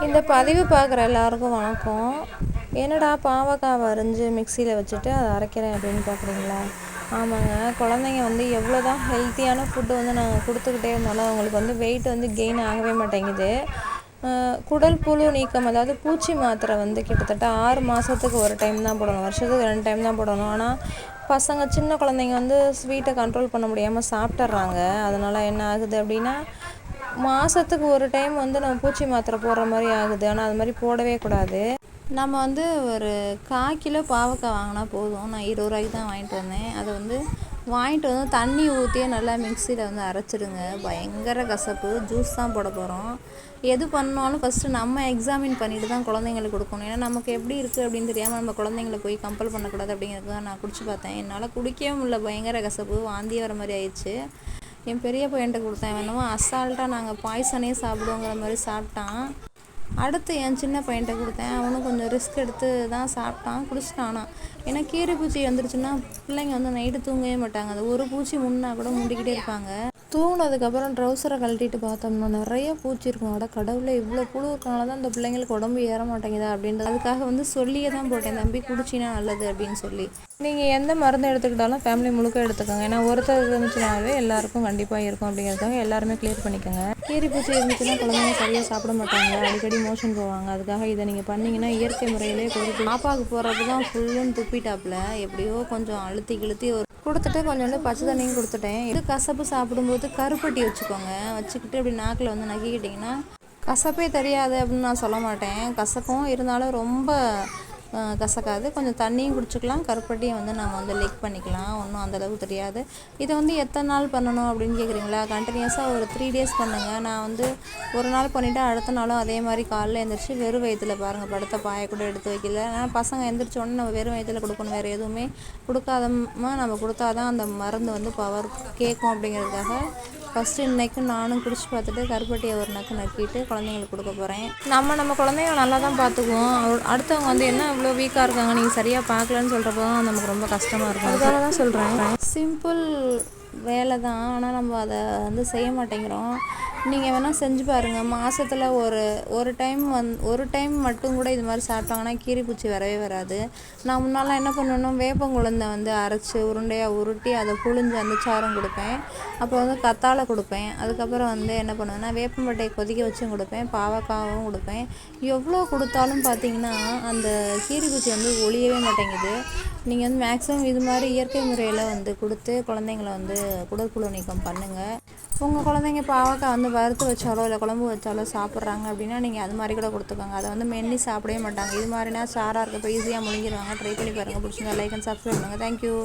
இந்த பதிவு பார்க்குற எல்லாருக்கும் வணக்கம். என்னடா பாவக்காய் அரிஞ்சு மிக்சியில் வச்சுட்டு அதை அரைக்கிறேன் அப்படின்னு பார்க்குறீங்களா? ஆமாங்க, குழந்தைங்க எவ்வளோ தான் ஹெல்த்தியான ஃபுட்டு நாங்கள் கொடுத்துக்கிட்டே இருந்தாலும் அவங்களுக்கு வெயிட் கெயின் ஆகவே மாட்டேங்குது. குடல் புழு நீக்கம், அதாவது பூச்சி மாத்திரை கிட்டத்தட்ட 6 மாதத்துக்கு ஒரு டைம் தான் போடணும், வருஷத்துக்கு 2 டைம் தான் போடணும். ஆனால் பசங்க, சின்ன குழந்தைங்க ஸ்வீட்டை கண்ட்ரோல் பண்ண முடியாமல் சாப்பிட்றாங்க. அதனால் என்ன ஆகுது அப்படின்னா, மாதத்துக்கு ஒரு டைம் நம்ம பூச்சி மாத்திரை போடுற மாதிரி ஆகுது. ஆனால் அது மாதிரி போடவே கூடாது. நம்ம ஒரு 1/4 கிலோ பாவக்காய் வாங்கினா போதும். நான் 20 ரூபாய்க்கு தான் வாங்கிட்டு வந்தேன். அதை வாங்கிட்டு தண்ணி ஊற்றியே நல்லா மிக்சியில் அரைச்சிடுங்க. பயங்கர கசப்பு. ஜூஸ் தான் போட போகிறோம். எது பண்ணாலும் ஃபஸ்ட்டு நம்ம எக்ஸாமின் பண்ணிட்டு தான் குழந்தைங்களுக்கு கொடுக்கணும். ஏன்னா நமக்கு எப்படி இருக்குது அப்படின்னு தெரியாமல் நம்ம குழந்தைங்களை போய் கம்பல் பண்ணக்கூடாது. அப்படிங்கிறது தான் நான் குடிச்சு பார்த்தேன். என்னால் குடிக்கவே முடியல. பயங்கர கசப்பு, வாந்தி வர மாதிரி ஆயிடுச்சு. என் பெரிய பையன்கிட்ட கொடுத்தேன். என்னமோ அசால்ட்டாக நாங்கள் பாய்சனே சாப்பிடுவோங்கிற மாதிரி சாப்பிட்டான். அடுத்து என் சின்ன பையன்கிட்ட கொடுத்தேன். அவனும் கொஞ்சம் ரிஸ்க் எடுத்து தான் சாப்பிட்டான், குடிச்சிட்டானா. ஏன்னா கீரை பூச்சி வந்துருச்சுன்னா பிள்ளைங்க நைட்டு தூங்கவே மாட்டாங்க. அது ஒரு பூச்சி முன்னா கூட முண்டிக்கிட்டே இருப்பாங்க. தூங்கினதுக்கப்புறம் ட்ரௌசரை கழட்டிட்டு பார்த்தோம்னா நிறைய பூச்சி இருக்கும். அட கடவுளே, இவ்வளோ புழு இருக்கனால தான் இந்த பிள்ளைங்களுக்கு உடம்பு ஏற மாட்டேங்குதா அப்படின்றது. அதுக்காக சொல்லியே தான் போட்டேன், தம்பி குடிச்சினா நல்லது அப்படின்னு சொல்லி. நீங்கள் எந்த மருந்து எடுத்துக்கிட்டாலும் ஃபேமிலி முழுக்க எடுத்துக்கோங்க. ஏன்னா ஒருத்தர் இருந்துச்சுனாவே எல்லாருக்கும் கண்டிப்பாக இருக்கும். அப்படிங்கிறதுக்காக எல்லாருமே கிளியர் பண்ணிக்கோங்க. கீரி பூச்சி இருந்துச்சுன்னா குழந்தைங்க சரியாக சாப்பிட மாட்டாங்க, அடிக்கடி மோஷன் போவாங்க. அதுக்காக இதை நீங்கள் பண்ணிங்கன்னா இயற்கை முறையிலே கொடுத்து பாப்பாவுக்கு போகிறப்ப தான் ஃபுல்லுன்னு துப்பிட்டாப்புல. எப்படியோ கொஞ்சம் அழுத்தி கிழுத்தி கொடுத்துட்டு கொஞ்சோண்டு பச்சை தண்ணியும் கொடுத்துட்டேன். இது கசப்பு சாப்பிடும்போது கருப்பட்டி வச்சுக்கிட்டு அப்படி நாக்கில் நக்கிக்கிட்டிங்கன்னா கசப்பே தெரியாது அப்படின்னு நான் சொல்ல மாட்டேன். கசக்கும், இருந்தாலும் ரொம்ப கசக்காது. கொஞ்சம் தண்ணியும் குடிச்சிக்கலாம், கருப்பட்டியும் நம்ம லிக் பண்ணிக்கலாம். ஒன்றும் அந்தளவுக்கு தெரியாது. இதை எத்தனை நாள் பண்ணணும் அப்படின்னு கேட்குறீங்களா? கண்டினியூஸாக ஒரு 3 டேஸ் பண்ணுங்கள். நான் ஒரு நாள் பண்ணிவிட்டு அடுத்த நாளும் அதே மாதிரி காலையில் எழுந்திரிச்சு வெறும் வயிற்றில் பாருங்கள், படுத்த பாயை கூட எடுத்து வைக்கல. ஆனால் பசங்க எழுந்திரிச்சோடனே நம்ம வெறும் வயிற்றில் கொடுக்கணும், வேறு எதுவுமே கொடுக்காதமா நம்ம கொடுத்தா தான் அந்த மருந்து பவர் கேட்கும். அப்படிங்கிறதுக்காக ஃபஸ்ட்டு இன்றைக்கும் நானும் குடிச்சு பார்த்துட்டு கருப்பட்டியை ஒரு நக்கிட்டு குழந்தைங்களுக்கு கொடுக்க போகிறேன். நம்ம குழந்தைங்க நல்லா தான் பார்த்துக்குவோம். அடுத்தவங்க என்ன இவ்வளோ வீக்காக இருக்காங்க, நீங்கள் சரியாக பார்க்கலன்னு சொல்கிறப்போ தான் நமக்கு ரொம்ப கஷ்டமாக இருக்கும். அதுக்காக தான் சொல்கிறேன். சிம்பிள் வேலை தான், ஆனால் நம்ம அதை செய்ய மாட்டேங்கிறோம். நீங்கள் வேணால் செஞ்சு பாருங்கள். மாதத்தில் ஒரு டைம் மட்டும் கூட இது மாதிரி சாப்பிட்டாங்கன்னா கீரி பூச்சி வரவே வராது. நான் முன்னாலாம் என்ன பண்ணணும், வேப்பங்குழந்தை அரைச்சி உருண்டையாக உருட்டி அதை புழிஞ்சு அந்த சாரம் கொடுப்பேன். அப்போ கத்தாழை கொடுப்பேன். அதுக்கப்புறம் என்ன பண்ணுவேன்னா வேப்பம்பட்டையை கொதிக்க வச்சும் கொடுப்பேன், பாவக்காவும் கொடுப்பேன். எவ்வளோ கொடுத்தாலும் பார்த்தீங்கன்னா அந்த கீரி பூச்சி ஒழியவே மாட்டேங்குது. நீங்கள் மேக்ஸிமம் இது மாதிரி இயற்கை முறையில் கொடுத்து குழந்தைங்கள குடற்புழு நீக்கம் பண்ணுங்கள். உங்கள் குழந்தைங்க பாவக்காய் வறுத்து வச்சாலோ இல்லை குழம்பு வச்சாலோ சாப்பிட்றாங்க அப்படின்னா நீங்கள் அது மாதிரி கூட கொடுத்துக்கோங்க. அதை மென்னி சாப்பிடவே மாட்டாங்க. இது மாதிரினா சாராக இருக்கப்போ ஈஸியாக முழுங்கிடுவாங்க. ட்ரை பண்ணி பாருங்கள். பிடிச்சிருந்தா லைக் அண்ட் சப்ஸ்கிரைப் பண்ணுங்கள். தேங்க்யூ.